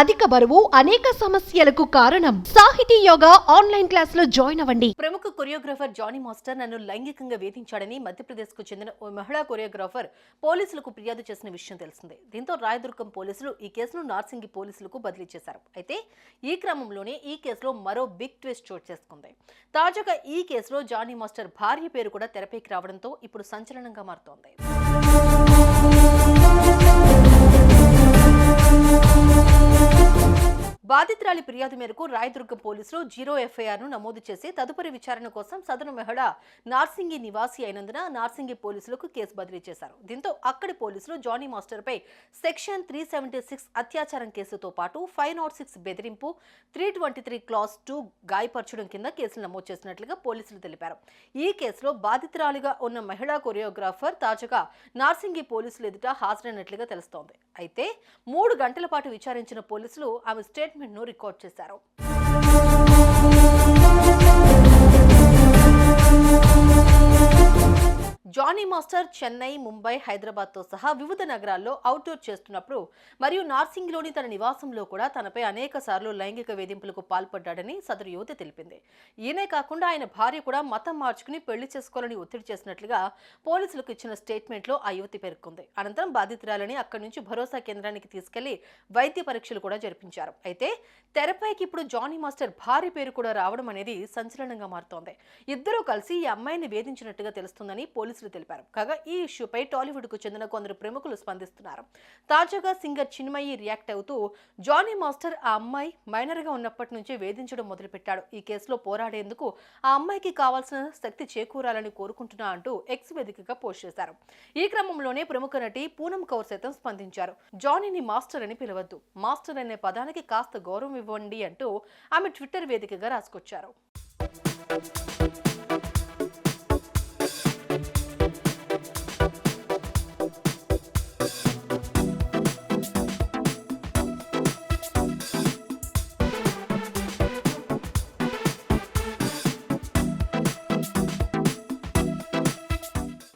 అధిక బరువు అనేక సమస్యలకు కారణం. సాహితీ యోగా ఆన్లైన్ క్లాస్ లో జాయిన్ అవ్వండి. ప్రముఖ కొరియోగ్రాఫర్ జానీ మాస్టర్ నన్ను లైంగికంగా వేధించాడని మధ్యప్రదేశ్ కు చెందిన ఓ మహిళా కొరియోగ్రాఫర్ పోలీసులకు ఫిర్యాదు చేసిన విషయం తెలిసిందే. దీంతో రాయదుర్గం పోలీసులు ఈ కేసును నార్సింగి పోలీసులకు బదిలీ చేశారు. అయితే ఈ క్రమంలోనే ఈ కేసులో మరో బిగ్ ట్విస్ట్ చోటు చేసుకుంది. తాజాగా ఈ కేసులో జానీ మాస్టర్ భార్య పేరు కూడా తెరపైకి రావడంతో ఇప్పుడు సంచలనంగా మారుతోంది. బాధితురాలి ఫిర్యాదు మేరకు రాయదుర్గం పోలీసులు 0 ఎఫ్ఐఆర్ను నమోదు చేసి తదుపరి విచారణ కోసం సదరు మహిళ నార్సింగి నివాసి అయినందున నార్సింగి పోలీసులకు కేసు బదిలీ చేశారు. దీంతో అక్కడి పోలీసులు జానీ మాస్టర్ పై సెక్షన్ 376 అత్యాచారం కేసుతో పాటు 506 బెదిరింపు, 323 క్లాస్ 2 గాయపరచడం కింద కేసులు నమోదు చేసినట్లుగా పోలీసులు తెలిపారు. ఈ కేసులో బాధితురాలిగా ఉన్న మహిళా కొరియోగ్రాఫర్ తాజాగా నార్సింగి పోలీసులు ఎదుట హాజరైనట్లుగా తెలుస్తోంది. అయితే 3 గంటల పాటు విచారించిన పోలీసులు ఆమె స్టేట్మెంట్ ను రికార్డ్ చేశారు. జానీ మాస్టర్ చెన్నై, ముంబై, హైదరాబాద్ తో సహా వివిధ నగరాల్లో అవుట్డోర్ చేస్తున్నప్పుడు మరియు నార్సింగిలోని తన నివాసంలో కూడా తనపై అనేక సార్లు లైంగిక వేధింపులకు పాల్పడ్డాడని సదరు యువతి తెలిపింది. ఈయనే కాకుండా ఆయన భార్య కూడా మతం మార్చుకుని పెళ్లి చేసుకోవాలని ఒత్తిడి చేసినట్లుగా పోలీసులకు ఇచ్చిన స్టేట్మెంట్ లో ఆ యువతి పేర్కొంది. అనంతరం బాధితురాలని అక్కడి నుంచి భరోసా కేంద్రానికి తీసుకెళ్లి వైద్య పరీక్షలు కూడా జరిపించారు. అయితే తెరపైకి ఇప్పుడు జానీ మాస్టర్ భార్య పేరు కూడా రావడం అనేది సంచలనంగా మారుతోంది. ఇద్దరూ కలిసి ఈ అమ్మాయిని వేధించినట్టుగా తెలుస్తుందని పోలీసులు తెలిపారు. కాగా ఈ ఇష్యూపై టాలీవుడ్ కు చెందిన కొందరు ప్రముఖులు స్పందిస్తున్నారు. తాజాగా సింగర్ చిన్మయి రియాక్ట్ అవుతూ జానీ మాస్టర్ ఆ అమ్మాయి మైనర్ గా ఉన్నప్పటి నుంచే వేధించడం మొదలుపెట్టాడు. ఈ కేసులో పోరాడేందుకు ఆ అమ్మాయికి కావాల్సిన శక్తి చేకూరాలని కోరుకుంటున్నా అంటూ ఎక్స్ వేదికగా పోస్ట్ చేశారు. ఈ క్రమంలోనే ప్రముఖ నటి పూనం కౌర్ సైతం స్పందించారు. జానీని మాస్టర్ అని పిలవద్దు, మాస్టర్ అనే పదానికి కాస్త గౌరవం ఇవ్వండి అంటూ ఆమె ట్విట్టర్ వేదికగా రాసుకొచ్చారు.